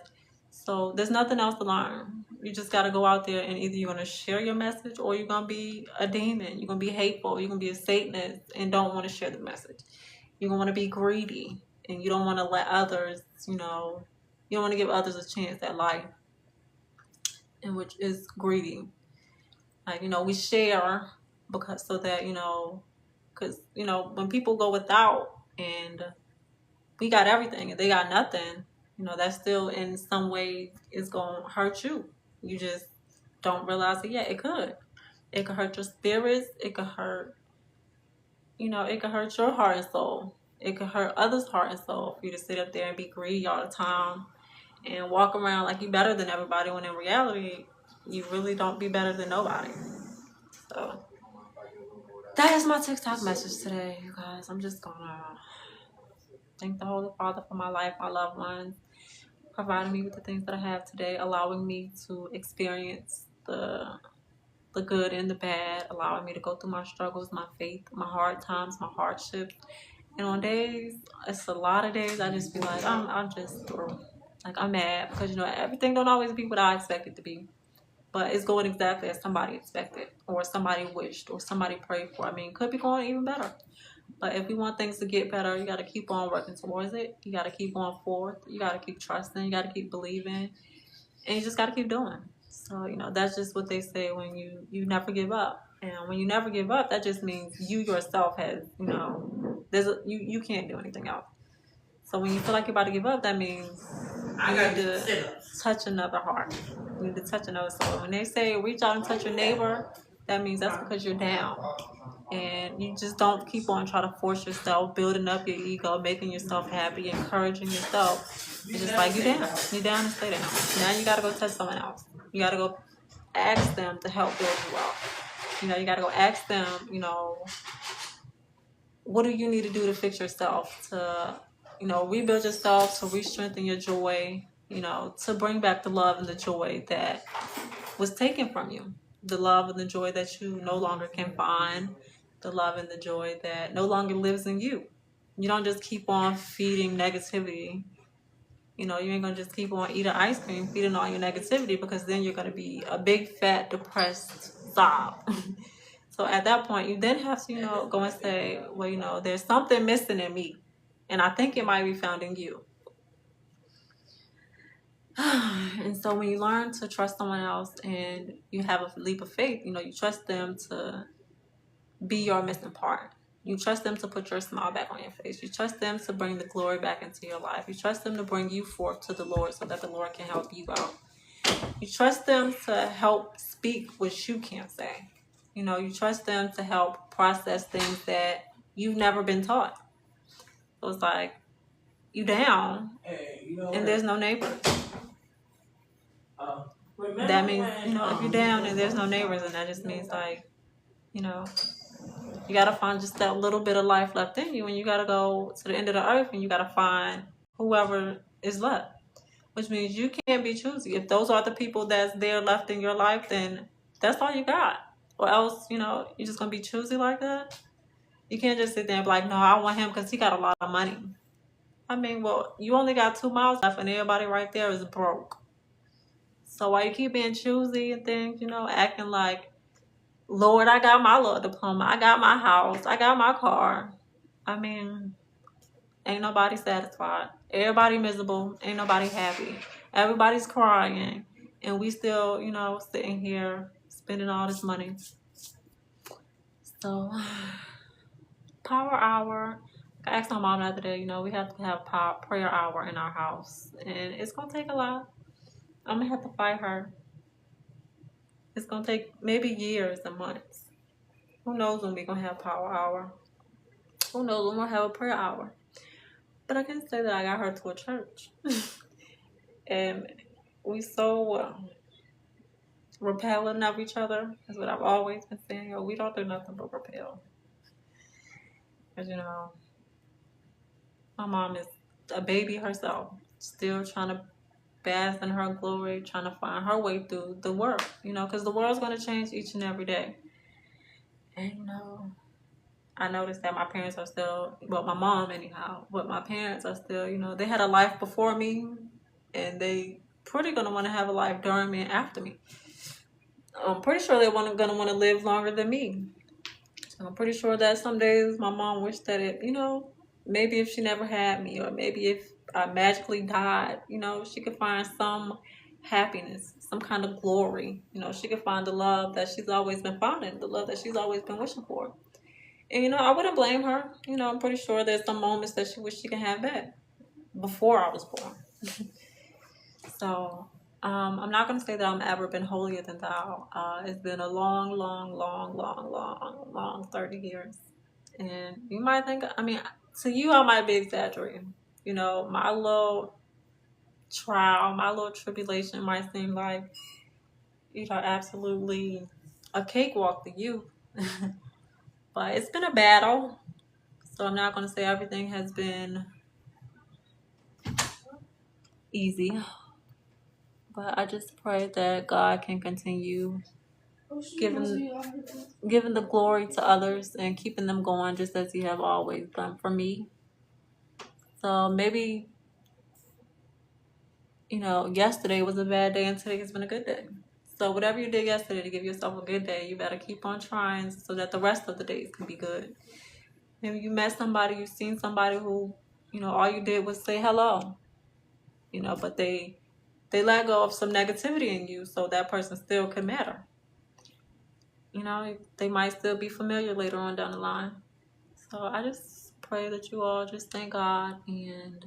So there's nothing else to learn. You just got to go out there, and either you're going to share your message or you're going to be a demon. You're going to be hateful. You're going to be a Satanist and don't want to share the message. You're going to want to be greedy, and you don't want to let others, you don't want to give others a chance at life, and which is greedy. Like, we share because when people go without and we got everything and they got nothing, that still in some way is going to hurt you. You just don't realize it yet. It could hurt your spirits. It could hurt, it could hurt your heart and soul. It could hurt others' heart and soul for you to sit up there and be greedy all the time and walk around like you're better than everybody, when in reality, you really don't be better than nobody. So that is my TikTok message today, you guys. I'm just gonna thank the Holy Father for my life, my loved ones, providing me with the things that I have today, allowing me to experience the good and the bad, allowing me to go through my struggles, my faith, my hard times, my hardships. And on days, it's a lot of days, I just be like, I'm just through. Like, I'm mad because, everything don't always be what I expect it to be. But it's going exactly as somebody expected, or somebody wished, or somebody prayed for. I mean, could be going even better. But if we want things to get better, you got to keep on working towards it. You got to keep going forward. You got to keep trusting. You got to keep believing. And you just got to keep doing. So, that's just what they say when you never give up. And when you never give up, that just means you yourself has, you can't do anything else. So when you feel like you're about to give up, that means you need to touch another heart. You need to touch another soul. When they say reach out and touch your neighbor, that means that's because you're down. And you just don't keep on trying to force yourself, building up your ego, making yourself happy, encouraging yourself. It's just like, you're down. You're down and stay down. Now you got to go touch someone else. You got to go ask them to help build you up. You got to go ask them, what do you need to do to fix yourself, to rebuild yourself, to re-strengthen your joy, to bring back the love and the joy that was taken from you, the love and the joy that you no longer can find, the love and the joy that no longer lives in you. You don't just keep on feeding negativity. You ain't going to just keep on eating ice cream, feeding all your negativity, because then you're going to be a big, fat, depressed sob. So at that point, you then have to, go and say, well, there's something missing in me. And I think it might be found in you. And so when you learn to trust someone else and you have a leap of faith, you trust them to be your missing part. You trust them to put your smile back on your face. You trust them to bring the glory back into your life. You trust them to bring you forth to the Lord so that the Lord can help you out. You trust them to help speak what you can't say. You trust them to help process things that you've never been taught. So it's like, you down, and there's no neighbors. That means, if you're down and there's no neighbors, then that just means, like, you got to find just that little bit of left in you, and you got to go to the end of the earth, and you got to find whoever is left. which means you can't be choosy. If those are the people that's there left in your life, then that's all you got. Or else, you're just gonna be choosy like that. You can't just sit there and be like, no, I want him because he got a lot of money. I mean, well, you only got 2 miles left, and everybody right there is broke. So why you keep being choosy and things, acting like, Lord, I got my little diploma, I got my house, I got my car. I mean, ain't nobody satisfied. Everybody miserable. Ain't nobody happy. Everybody's crying. And we still, sitting here spending all this money. So, power hour. I asked my mom the other day, we have to have prayer hour in our house. And it's going to take a lot. I'm going to have to fight her. It's going to take maybe years and months. Who knows when we're going to have power hour? Who knows when we'll have a prayer hour? But I can say that I got her to a church. And we so repelling of each other. That's what I've always been saying. We don't do nothing but repel. Because, my mom is a baby herself, still trying to bask in her glory, trying to find her way through the world, because the world's going to change each and every day. And, I noticed that my parents are still, well, my mom anyhow, but my parents are still, they had a life before me, and they pretty going to want to have a life during me and after me. I'm pretty sure they're going to want to live longer than me. So I'm pretty sure that some days my mom wished that maybe if she never had me, or maybe if I magically died, she could find some happiness, some kind of glory. She could find the love that she's always been finding, the love that she's always been wishing for. And, I wouldn't blame her. I'm pretty sure there's some moments that she wished she could have back before I was born. So, I'm not going to say that I'm ever been holier than thou. It's been a long, long, long, long, long, long 30 years. And you might think, to you, I might be exaggerating. My little trial, my little tribulation might seem like, absolutely a cakewalk to you. But it's been a battle. So I'm not going to say everything has been easy. But I just pray that God can continue giving the glory to others and keeping them going just as He have always done for me. So maybe, yesterday was a bad day and today has been a good day. So whatever you did yesterday to give yourself a good day, you better keep on trying so that the rest of the days can be good. Maybe you met somebody, you've seen somebody who, all you did was say hello, but they let go of some negativity in you so that person still can matter. They might still be familiar later on down the line. So I just pray that you all just thank God and,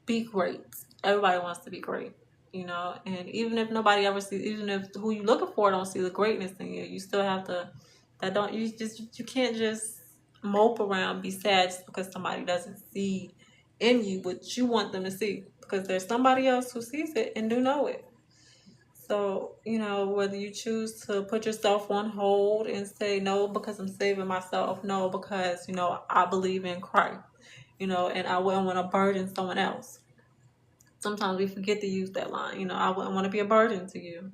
be great. Everybody wants to be great, and even if nobody ever sees, even if who you looking for don't see the greatness in you, you still have to, you can't just mope around, be sad just because somebody doesn't see in you what you want them to see, because there's somebody else who sees it and do know it. So, whether you choose to put yourself on hold and say, no, because I'm saving myself, no, because, I believe in Christ, and I wouldn't want to burden someone else. Sometimes we forget to use that line, I wouldn't want to be a burden to you.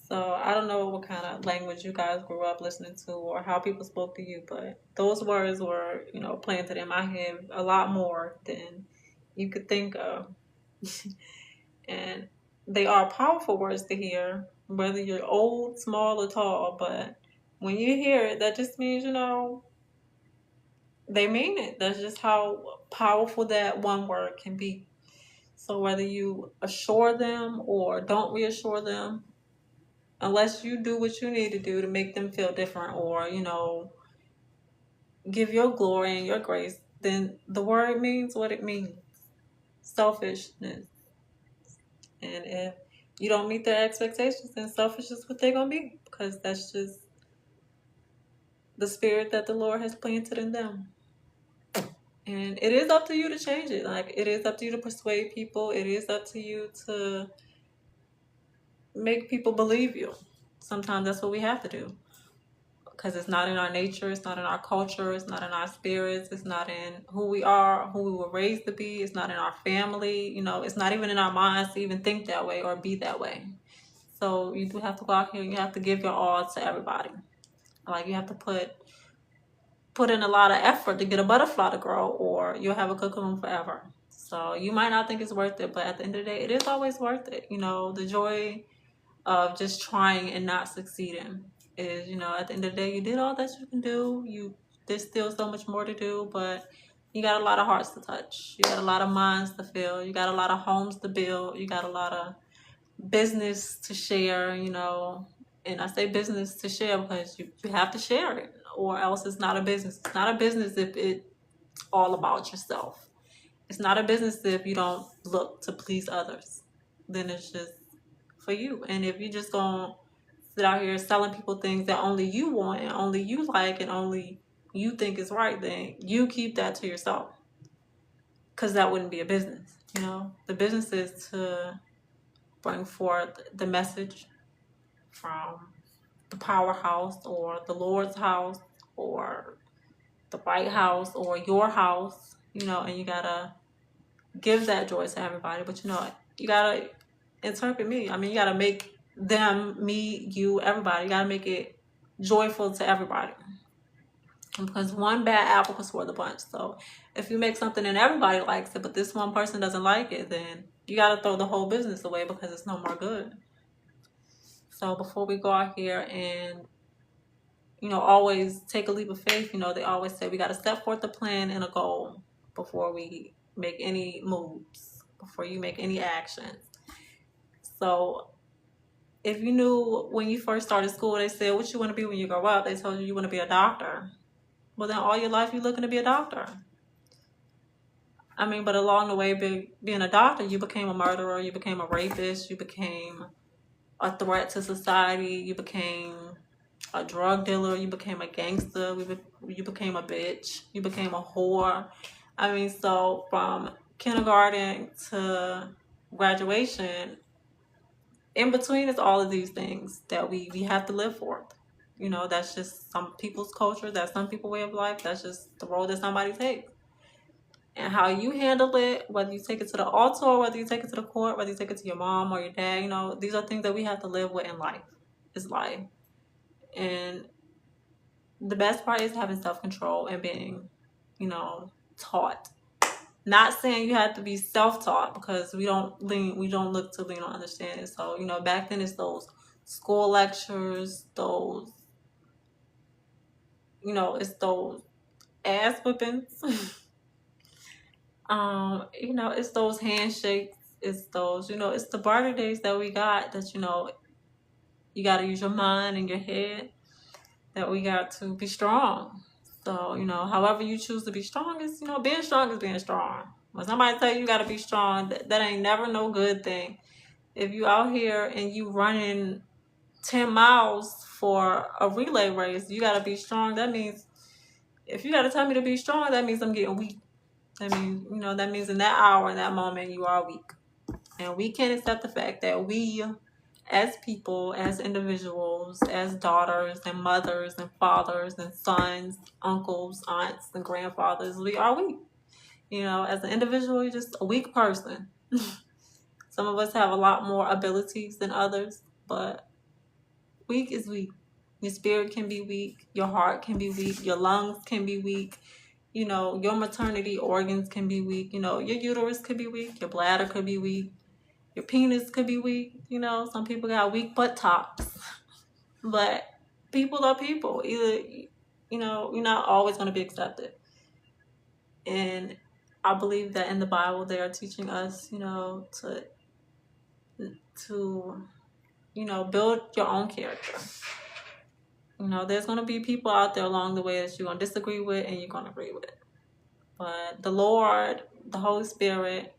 So I don't know what kind of language you guys grew up listening to or how people spoke to you, but those words were, planted in my head a lot more than you could think of. And they are powerful words to hear, whether you're old, small, or tall. But when you hear it, that just means, they mean it. That's just how powerful that one word can be. So whether you assure them or don't reassure them, unless you do what you need to do to make them feel different or, give your glory and your grace, then the word means what it means. Selfishness. And if you don't meet their expectations, then selfish is what they're going to be, because that's just the spirit that the Lord has planted in them. And it is up to you to change it. Like, it is up to you to persuade people. It is up to you to make people believe you. Sometimes that's what we have to do. because it's not in our nature, it's not in our culture, it's not in our spirits, it's not in who we are, who we were raised to be, it's not in our family, it's not even in our minds to even think that way or be that way. So you do have to go out here and you have to give your all to everybody. Like, you have to put in a lot of effort to get a butterfly to grow, or you'll have a cocoon forever. So you might not think it's worth it, but at the end of the day, it is always worth it. The joy of just trying and not succeeding is, at the end of the day, you did all that you can do. There's still so much more to do, but you got a lot of hearts to touch. You got a lot of minds to fill. You got a lot of homes to build. You got a lot of business to share, and I say business to share because you have to share it, or else it's not a business. It's not a business if it's all about yourself. It's not a business if you don't look to please others. Then it's just for you. And if you're just gonna sit out here selling people things that only you want and only you like and only you think is right, then you keep that to yourself, because that wouldn't be a business. The business is to bring forth the message from the powerhouse or the Lord's house or the White House or your house, and you gotta give that joy to everybody. But you gotta interpret me. I mean, you gotta make them, me, you, everybody. You gotta make it joyful to everybody, because one bad apple can spoil the bunch. So if you make something and everybody likes it, but this one person doesn't like it, then you gotta throw the whole business away because it's no more good. So before we go out here and always take a leap of faith, they always say we got to set forth a plan and a goal before we make any moves, before you make any actions. So if you knew when you first started school, they said, what you want to be when you grow up? They told you want to be a doctor. Well, then all your life you're looking to be a doctor. I mean, but along the way, being a doctor, you became a murderer, you became a rapist, you became a threat to society, you became a drug dealer, you became a gangster, you became a bitch, you became a whore. I mean, so from kindergarten to graduation, in between is all of these things that we have to live for. That's just some people's culture, that's some people's way of life, that's just the road that somebody takes. And how you handle it, whether you take it to the altar, whether you take it to the court, whether you take it to your mom or your dad, these are things that we have to live with in life. It's life. And the best part is having self-control and being, taught. Not saying you have to be self-taught, because we don't look to lean on understanding. So, back then it's those school lectures, it's those ass whippings. It's those handshakes, it's those, it's the barter days that we got that, you got to use your mind and your head, that we got to be strong. So, however you choose to be strong is, being strong is being strong. When somebody tell you got to be strong, that ain't never no good thing. If you out here and you running 10 miles for a relay race, you got to be strong. That means, if you got to tell me to be strong, that means I'm getting weak. That means in that hour, in that moment, you are weak. And we can't accept the fact that we, as people, as individuals, as daughters and mothers and fathers and sons, uncles, aunts and grandfathers, we are weak. As an individual, you're just a weak person. Some of us have a lot more abilities than others, but weak is weak. Your spirit can be weak. Your heart can be weak. Your lungs can be weak. Your maternity organs can be weak. Your uterus could be weak. Your bladder could be weak. Your penis could be weak. Some people got weak butt tops. But people are people. Either, you're not always going to be accepted. And I believe that in the Bible, they are teaching us, to build your own character. There's going to be people out there along the way that you're going to disagree with and you're going to agree with. But the Lord, the Holy Spirit,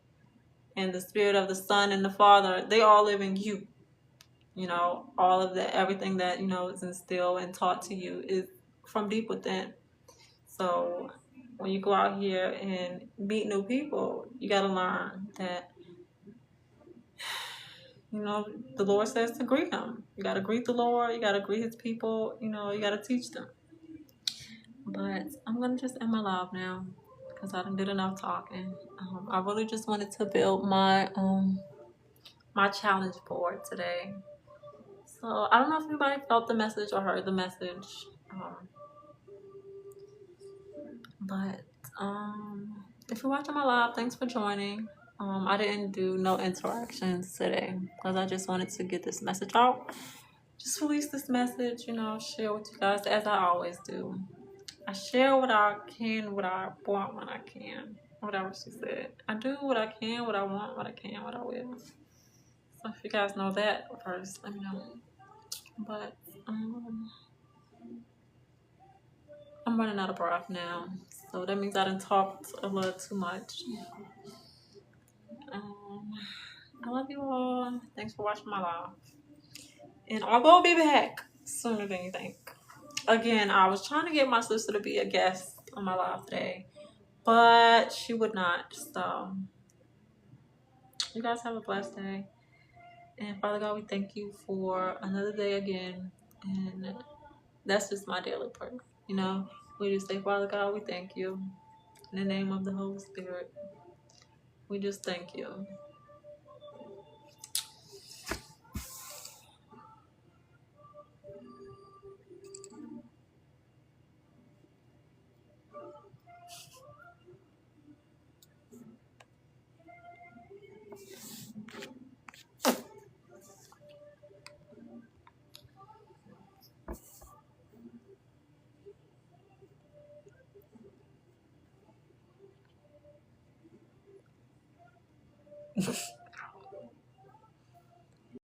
and the Spirit of the Son and the Father, they all live in you. All of that, everything that, is instilled and taught to you is from deep within. So when you go out here and meet new people, you got to learn that You know, the Lord says to greet him. You got to greet the Lord. You got to greet his people. You know, you got to teach them. But I'm going to just end my live now because I done did enough talking. I really just wanted to build my challenge board today. So I don't know if anybody felt the message or heard the message. But if you're watching my live, thanks for joining. I didn't do no interactions today because I just wanted to get this message out. Just release this message, you know, share with you guys as I always do. I share what I can, what I want when I can. Whatever she said. I do what I can, what I want, what I can, what I will. So if you guys know that first, let me know. But I'm running out of breath now. So that means I done talked a little too much. I love you all. Thanks for watching my live. And I will be back sooner than you think. Again, I was trying to get my sister to be a guest on my live today, but she would not. So you guys have a blessed day. And Father God, we thank you for another day again. And that's just my daily prayer. You know, we just say, Father God, we thank you. In the name of the Holy Spirit, we just thank you.